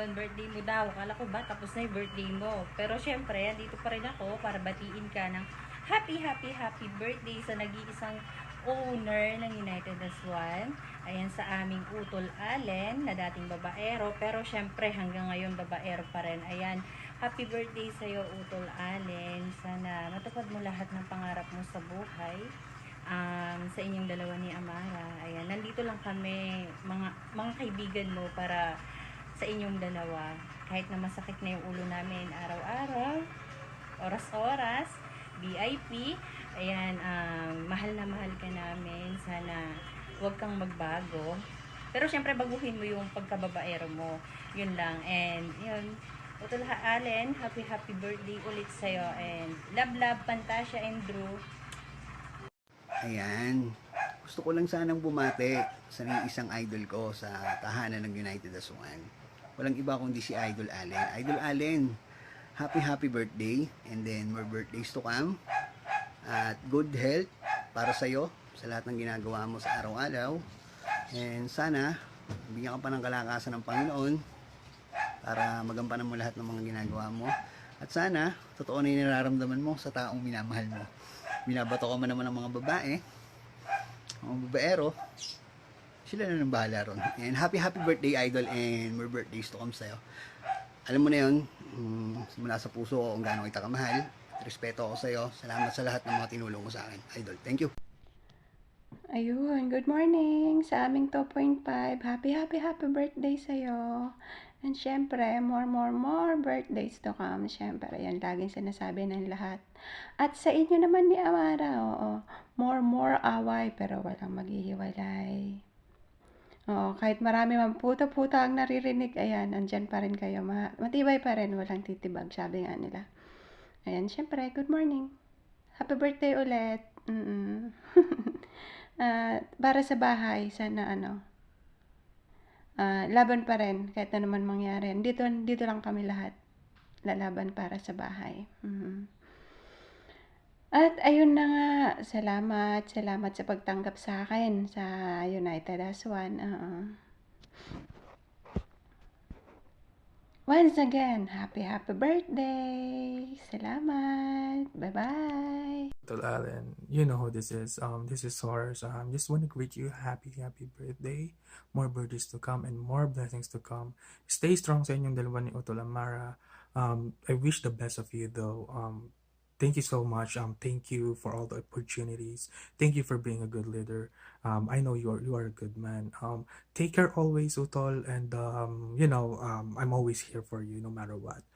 ngayon, birthday mo daw. Kala ko ba, tapos na yung birthday mo. Pero syempre, andito pa rin ako para batiin ka ng happy, happy, happy birthday sa nag-iisang owner ng United as One. Ayan, sa aming Utol Allen, na dating babaero. Pero syempre, hanggang ngayon, babaero pa rin. Ayan, happy birthday sa'yo, Utol Allen. Sana matupad mo lahat ng pangarap mo sa buhay. Sa inyong dalawa ni Amara. Ayan, nandito lang kami, mga kaibigan mo, para sa inyong dalawa. Kahit na masakit na yung ulo namin araw-araw, oras-oras, VIP, ayan, mahal na mahal ka namin. Sana huwag kang magbago. Pero syempre, baguhin mo yung pagkababaero mo. Yun lang. And, yun, Utol Allen, happy happy birthday ulit sa'yo. And love love, Pantasya and Drew. Ayan. Gusto ko lang sanang bumati sa isang idol ko sa tahanan ng United as One. Walang iba kundi si Idol Allen. Idol Allen, happy happy birthday, and then more birthdays to come. At good health para sa iyo sa lahat ng ginagawa mo sa araw-araw. And sana bigyan ka pa ng kalakasan ng Panginoon para magampanan mo lahat ng mga ginagawa mo. At sana totoo na yung nararamdaman mo sa taong minamahal mo. Binabato ka man naman ng mga babae, mga babaero, sila na nang bahala ron. And happy happy birthday, Idol, and more birthdays to come sa'yo. Alam mo na yun, mula sa puso ko kung gaano kita kamahal. Respeto ako sa'yo. Salamat sa lahat ng mga tinulong mo sa akin, Idol. Thank you. Ayun, good morning sa aming 2.5. Happy, happy, happy birthday sa'yo. And syempre, more birthdays to come. Syempre, yan laging sinasabi ng lahat. At sa inyo naman ni Amara, oo, more away, pero walang maghihiwalay. Oo, kahit marami man puta-puta ang naririnig, ayan, andyan pa rin kayo. Matibay pa rin, walang titibag, sabi nga nila. Ayan, syempre, good morning. Happy birthday ulit. Para sa bahay, sana laban pa rin kahit na naman mangyari. Dito lang kami lahat lalaban para sa bahay. At ayun na nga, salamat sa pagtanggap sa akin sa United as One. Once again, happy birthday! Salamat! Bye-bye! Utol Allen, you know who this is. This is Source. Just want to greet you happy birthday. More birthdays to come and more blessings to come. Stay strong sa inyong dalawa ni Utol Amara. I wish the best of you though. Thank you so much. Thank you for all the opportunities. Thank you for being a good leader. I know you are a good man. Take care always, Utol, and I'm always here for you no matter what.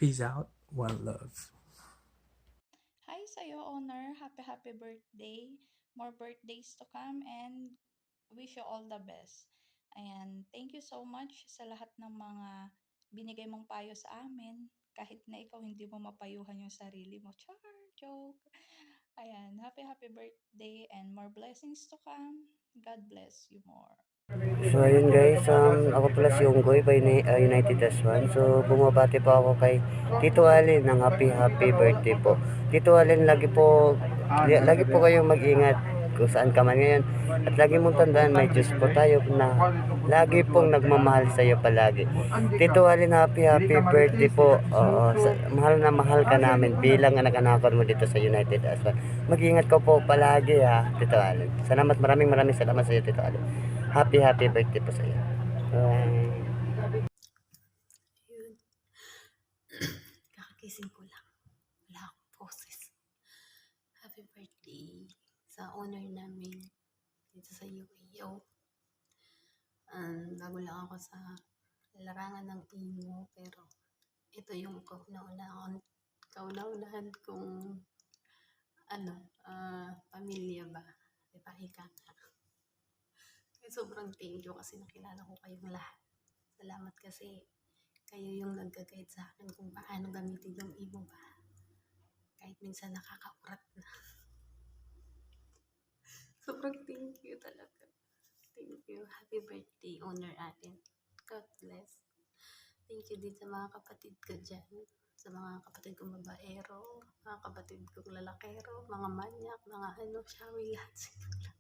Peace out. One love. Hi sa'yo, Honor. Happy birthday. More birthdays to come and wish you all the best. Ayan, thank you so much sa lahat ng mga binigay mong payo sa amin. Kahit na ikaw hindi mo mapayuhan yung sarili mo. Char, joke. Ayan, happy birthday and more blessings to come. God bless you more. So ayun guys, ako pala si Unggoy by United as One. So bumabati po ako kay Tito Allen ng happy birthday po. Tito Allen, lagi po kayong mag-ingat kung saan ka man ngayon. At lagi mong tandaan, may Diyos po tayo na lagi pong nagmamahal sa iyo palagi. Tito Allen, happy birthday po. Mahal na mahal ka namin bilang anak-anakan mo dito sa United as One. Mag-ingat ka po palagi ha, Tito Allen. Salamat, maraming salamat sa iyo, Tito Allen. Happy birthday po sa iyo. Yun. Kakagising ko lang. Wala akong poses. Happy birthday sa honor namin dito sa UAO. Bago lang ako sa larangan ng imo, pero ito yung kauna-unahan kong pamilya ba? Diba, ika nga. Sobrang thank you kasi nakilala ko kayong lahat. Salamat kasi kayo yung nag-guide sa akin kung paano gamitin yung imo ba. Kahit minsan nakakaurat na. Sobrang thank you talaga. Thank you. Happy birthday, Honor Allen. God bless. Thank you din sa mga kapatid ko dyan. Sa mga kapatid kong babaero, mga kapatid kong lalakero, mga manyak, mga shawi, lahat sila.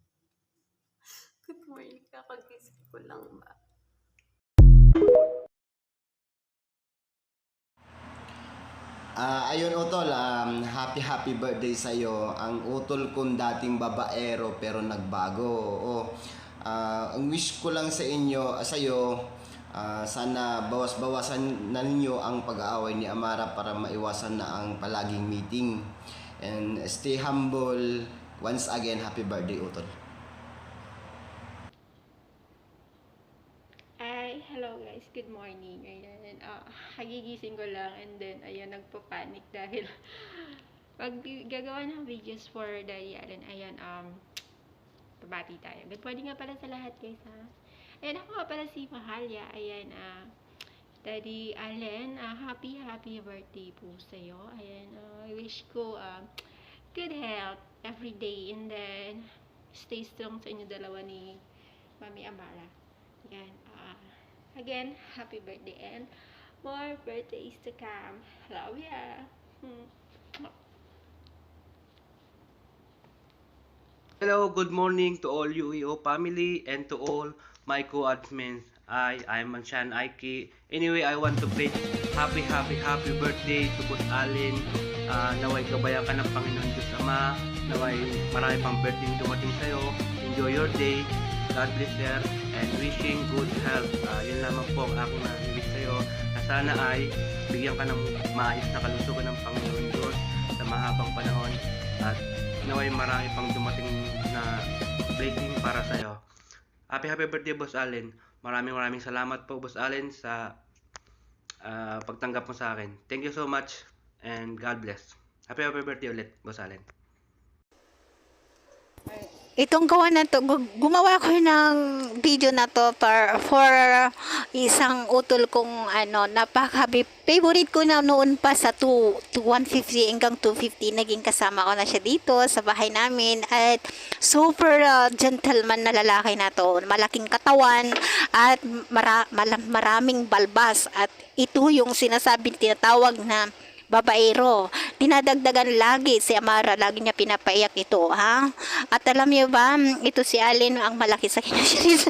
Good morning, kakagising ko lang ba? Ayun utol, happy birthday sa'yo. Ang utol kong dating babaero pero nagbago. Oo. Ang wish ko lang sa inyo, sa'yo, sana bawas-bawasan na ninyo ang pag-aaway ni Amara para maiwasan na ang palaging meeting. And stay humble. Once again, happy birthday utol. Ay, hello guys, good morning. Ayan, hagigising ko lang and then, ayan, nagpo-panic dahil pag gagawa ng videos for Daddy Allen, ayan, pabati tayo. Good morning nga pala sa lahat guys, ha. Ayan, ako nga pala si Mahalia. Ayan, Daddy Allen, happy birthday po sa'yo. Ayan, I wish ko good health every day and then stay strong sa inyo dalawa ni Mami Amara. Ayan, again, happy birthday and more birthdays to come. Love ya. Hello, good morning to all UEO family and to all my co-admins. I'm Anshan Aiki. Anyway, I want to play happy birthday to Boss Allen. Naway gabayan ka ng Panginoon Diyos Ama. Naway marami pang birthday dumating sa'yo. Enjoy your day. God bless sir. And wishing good health. Yun lamang po ang aking na-wish sa'yo. Na sana ay bigyan ka ng maayos na kalusugan ng Panginoon Diyos sa mahabang panahon. At naway marami pang dumating na blessing para sa'yo. Happy birthday Boss Allen. Maraming salamat po Boss Allen sa pagtanggap mo sa akin. Thank you so much and God bless. Happy birthday ulit Boss Allen. Itong gawa na to, gumawa ko ng video na to for isang utol kong favorite ko na noon pa sa 150 hanggang 250. Naging kasama ko na siya dito sa bahay namin at super gentleman na lalaki na to. Malaking katawan at maraming balbas at ito yung sinasabing tinatawag na babaero. Dinadagdagan lagi si Amara, lagi niya pinapaiyak ito, ha? At alam niyo ba, ito si Allen ang malaki sa kanya.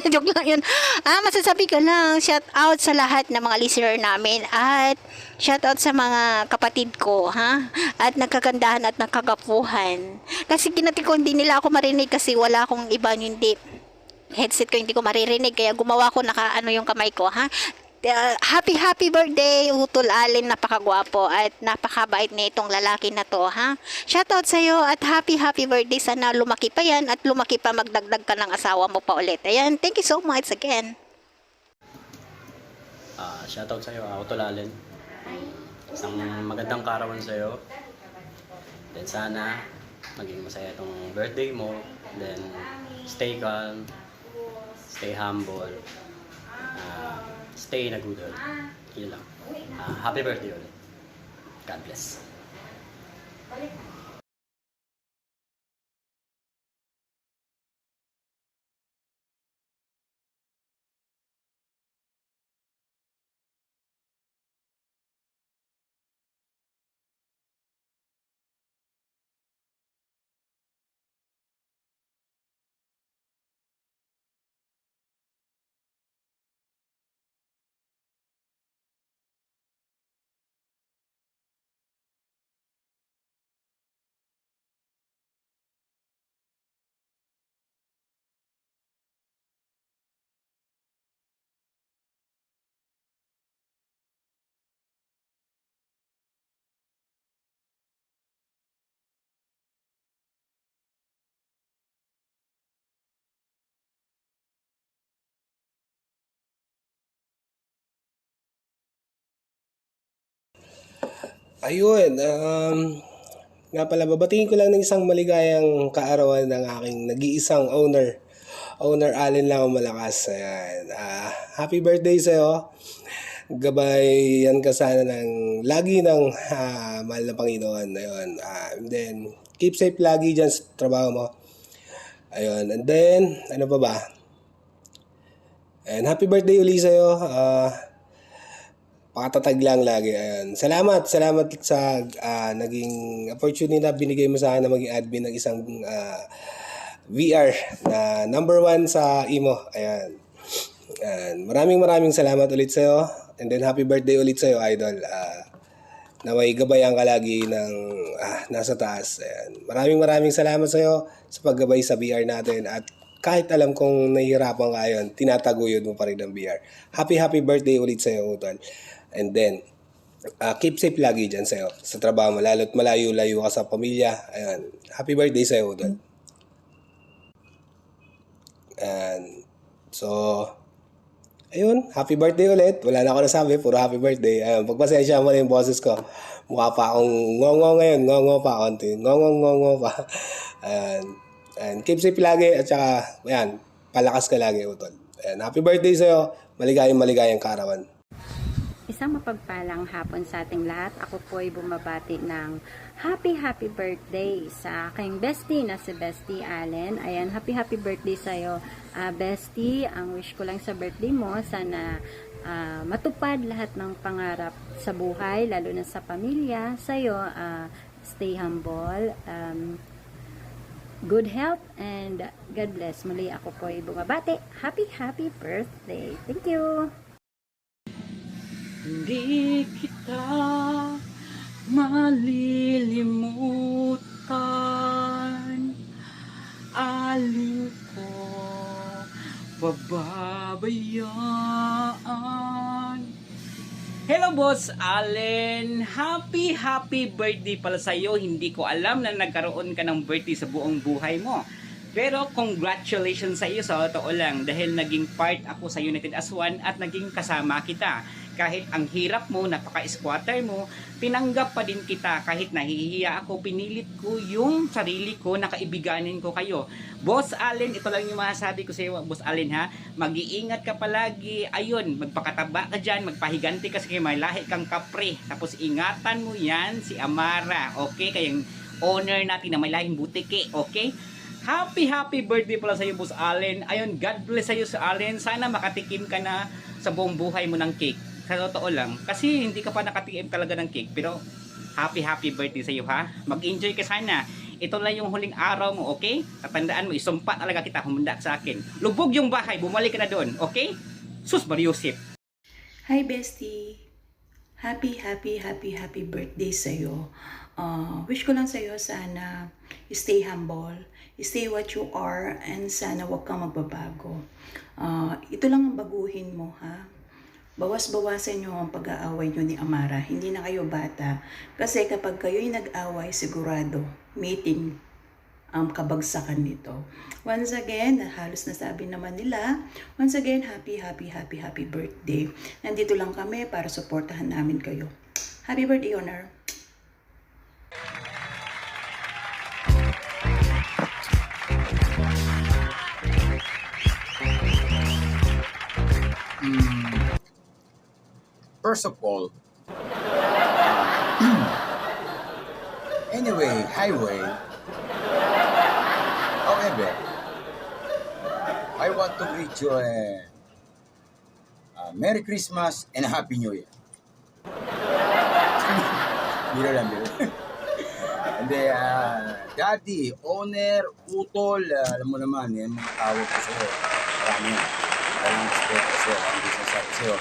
Joke lang yun. Masasabi ko lang, shout out sa lahat ng mga listener namin at shout out sa mga kapatid ko, ha? At nagkagandahan at nagkagapuhan. Kasi kinati ko hindi nila ako marinig kasi wala akong iba hindi headset ko hindi ko maririnig kaya gumawa ko yung kamay ko, ha? Happy birthday Utol Allen, napakagwapo at napakabait na itong lalaki na to, ha. Shoutout sa iyo at happy birthday, sana lumaki pa yan at lumaki pa, magdagdag ka ng asawa mo pa ulit. Ayan, thank you so much again. Shoutout sa iyo Utol Allen. Isang magandang karawan sa iyo. Then sana maging masaya itong birthday mo. Then stay calm, stay humble. Stay in a good health. Yun lang. Happy birthday ulit. God bless. Ayun, nga pala, babatingin ko lang ng isang maligayang kaarawan ng aking nag-iisang owner Allen lang malakas. Ayan. Happy birthday sa'yo. Gabay yan ka sana ng lagi ng mahal na Panginoon. Ayun. And then, keep safe lagi dyan sa trabaho mo. Ayun. And then, ano pa ba? And happy birthday uli sa'yo. Pakatatag lang lagi. Ayan. Salamat sa naging opportunity na binigay mo sa akin na maging admin ng isang VR na number 1 sa Imo. Ayan. Maraming salamat ulit sa'yo. And then happy birthday ulit sa'yo, idol. Naway gabayan ka lagi ng nasa taas. Ayan. Maraming salamat sa iyo sa paggabay sa BR natin at kahit alam kong nahihirapan ka yun, tinataguyod mo pa rin ang BR. Happy birthday ulit sa iyo, Utol. And then, keep safe lagi dyan sa iyo, sa trabaho mo, lalo't malayo-layo ka sa pamilya. Ayan. Happy birthday sa iyo, Utol. And, so, ayun, happy birthday ulit. Wala na ako nasabi, puro happy birthday. Ayun, pagpasensya mo na yung boses ko. Mukha pa akong ngongo ngayon. Ngongo pa konti. Ngongo pa. Ayan. And keep safe lagi. At saka, ayan, palakas ka lagi, Utol. Ayan, happy birthday sa'yo. Maligayang kaarawan. Isang mapagpalang hapon sa ating lahat. Ako po ay bumabati ng happy birthday sa aking bestie na si Bestie Allen. Ayan, happy birthday sa'yo, bestie. Ang wish ko lang sa birthday mo, sana matupad lahat ng pangarap sa buhay, lalo na sa pamilya. Sa'yo, stay humble, good health, and God bless. Muli ako po ay bumabati. Happy birthday. Thank you! Hindi kita malilimutan, alin ko pababayaan. Hello Boss Allen, happy birthday pala sa'yo. Hindi ko alam na nagkaroon ka ng birthday sa buong buhay mo. Pero congratulations sa iyo, sa totoo lang, dahil naging part ako sa United as One at naging kasama kita. Kahit ang hirap mo, napaka-squatter mo, tinanggap pa din kita. Kahit nahihiya ako, pinilit ko yung sarili ko, nakaibiganin ko kayo. Boss Allen, ito lang yung masasabi ko sa iyo, Boss Allen ha. Mag-iingat ka palagi. Ayun, magpakataba ka dyan, magpahiganti ka kasi may lahi kang kapre. Tapos ingatan mo yan si Amara. Okay? Kayang owner natin na may lahing butike. Okay? Happy birthday pala sa iyo, Boss Allen. Ayun, God bless sa iyo, Sir Allen. Sana makatikim ka na sa buong buhay mo ng cake. Sa totoo lang, kasi hindi ka pa nakatikim talaga ng cake. Pero happy birthday sa iyo ha. Mag-enjoy ka sana. Ito lang yung huling araw mo, okay? Tatandaan mo, isumpa talaga kita, humanda sa akin. Lubog yung bahay, bumalik ka na doon, okay? Sus Mariusip. Hi bestie! Happy birthday sa'yo. Wish ko lang sa'yo sana stay humble, stay what you are, and sana wag kang magbabago. Ito lang ang baguhin mo ha. Bawas-bawasan nyo ang pag-aaway nyo ni Amara. Hindi na kayo bata. Kasi kapag kayo'y nag-away, sigurado, meeting ang kabagsakan nito. Once again, halos nasabi naman nila, once again, happy birthday. Nandito lang kami para suportahan namin kayo. Happy birthday, Honor. First of all, highway. However, I want to greet you a Merry Christmas and a Happy New Year. Biro lang. And Daddy, Owner, Utol, alam mo naman, yan mga tawag ko sa'yo. Marami yan. Walang respeto sa'yo. Ang gusto sabi sa'yo.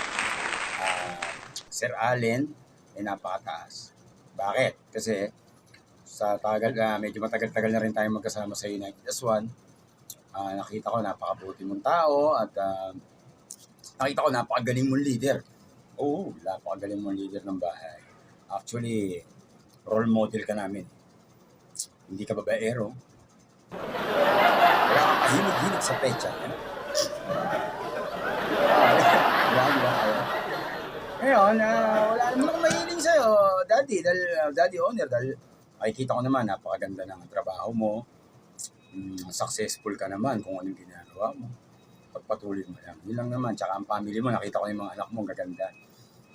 Sir Allen ay napakataas. Bakit? Kasi sa tagal medyo matagal-tagal na rin tayo magkasama sa United as One. Nakita ko napakabuti mong tao at nakita ko napakagaling mong leader. Oo, napakagaling mong leader ng bahay. Actually, role model ka namin. Hindi ka babaero. Wala kang kahilig-hilig sa pecha. Ngayon, wala naman akong mahiling sa'yo, Daddy, Daddy Owner, dahil makikita ko naman, napakaganda ng trabaho mo, successful ka naman kung anong ginagawa mo, pagpatuloy mo lang. Yun lang naman, tsaka ang family mo, nakita ko yung mga anak mo, gaganda.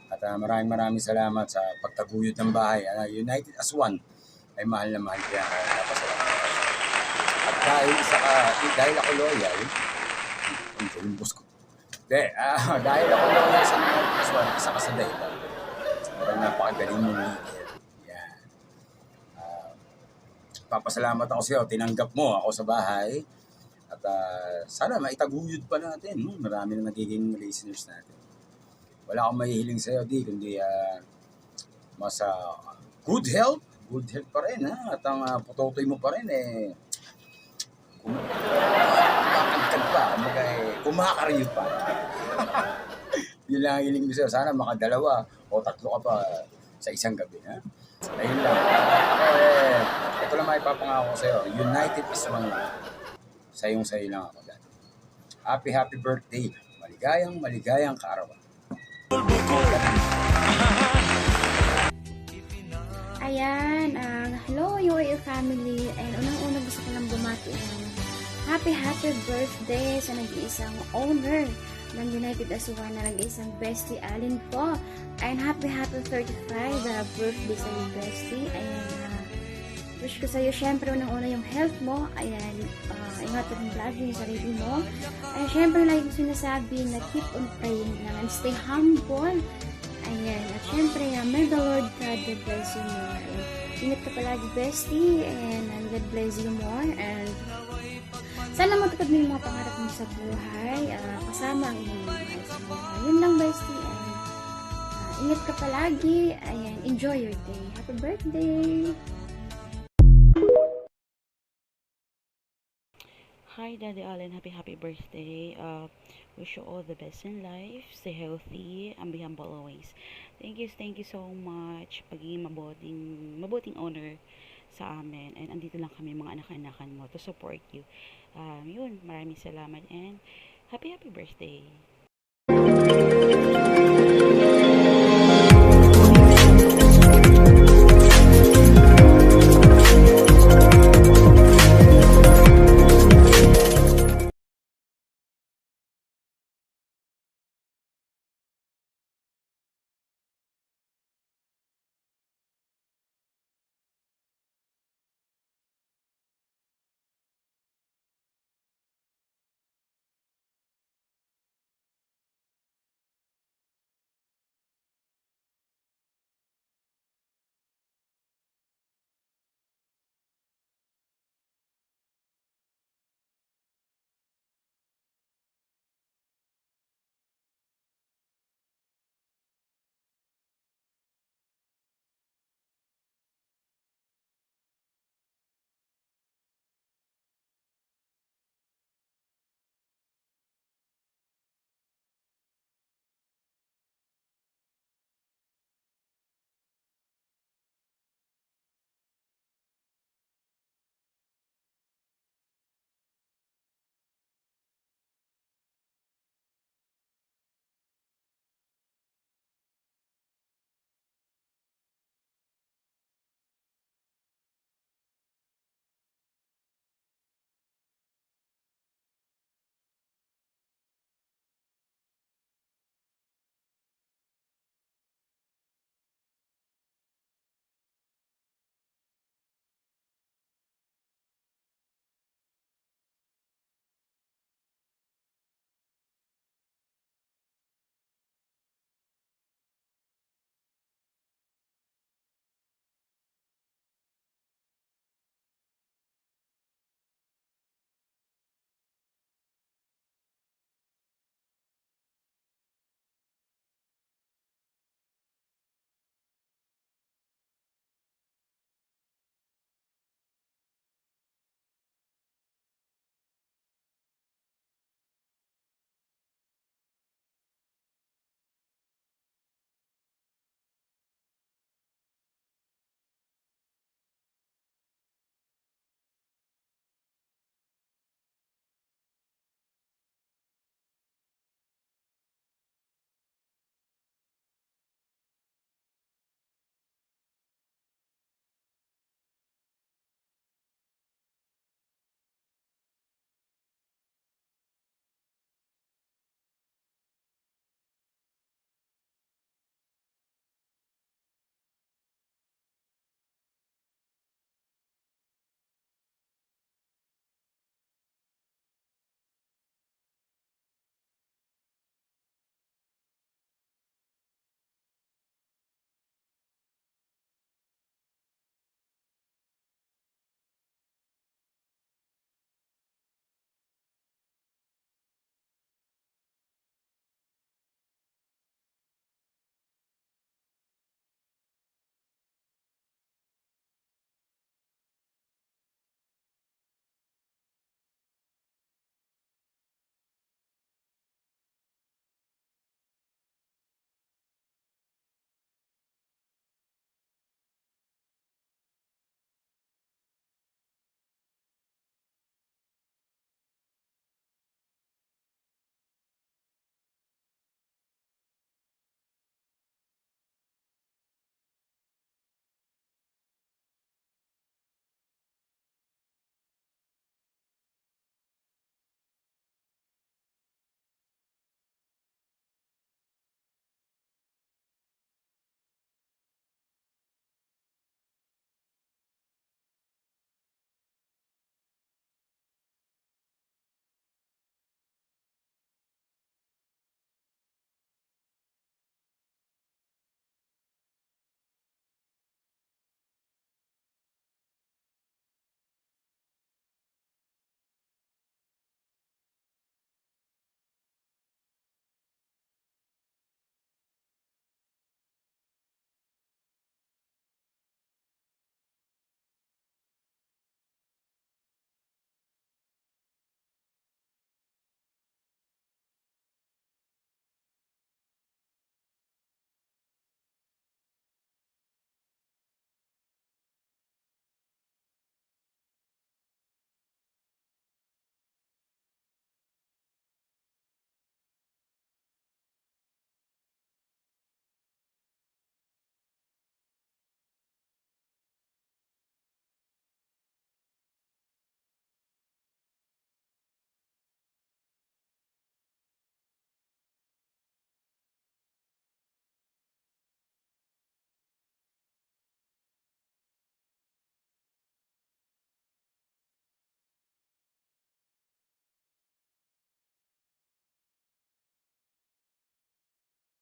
At maraming salamat sa pagtaguyod ng bahay. United as One, ay mahal na mahal kaya napasalamat. At dahil ako loyal, yung boss ko. Dahil ako loyal sa United as One, isa ka sa dahilan. Dahil napakagaling mo leader. Yan. Papasalamat ako sa iyo, tinanggap mo ako sa bahay. At sana maitaguyod pa natin. Marami na nagiging listeners natin. Wala akong mahihiling sa iyo, kundi mas good health pa rin ha, at ang putotoy mo pa rin kumakagkag pa, kumbaga kumakaryot pa. Yun lang ang hiling ko sa'yo, sana makadalawa o tatlo ka pa sa isang gabi, ha? Ayun lang. Ito lang maipapangako ko sa'yo, united is one lang. Sayong-sayo lang ako dati. Happy birthday. Maligayang kaarawan. Ayan, hello UAE family, and unang-una gusto ko lang bumati ng happy birthday sa nag-iisang owner ng United as One na nag-iisang bestie Alin po, and happy 35 birthday sa iyo bestie. Ayan, wish ko sa iyo syempre unang-una yung health mo, ayan, ingatan mo lagi yung sarili mo, and syempre lagi ko sinasabi na keep on praying and stay humble. Ayan, at syempre, may the Lord God bless you more. And ingat ka palagi, bestie, and God bless you more. And sana matupad mo yung mga pangarap mo sa buhay, kasama ang iyong mahal sa buhay. Yun lang, bestie, and ingat ka palagi. Ayan, enjoy your day. Happy birthday! Hi, Daddy Allen. Happy birthday. Wish you all the best in life. Stay healthy and be humble always. Thank you so much. Pagiging mabuting owner sa amin. And andito lang kami mga anak-anakan mo to support you. Yun, maraming salamat and happy birthday.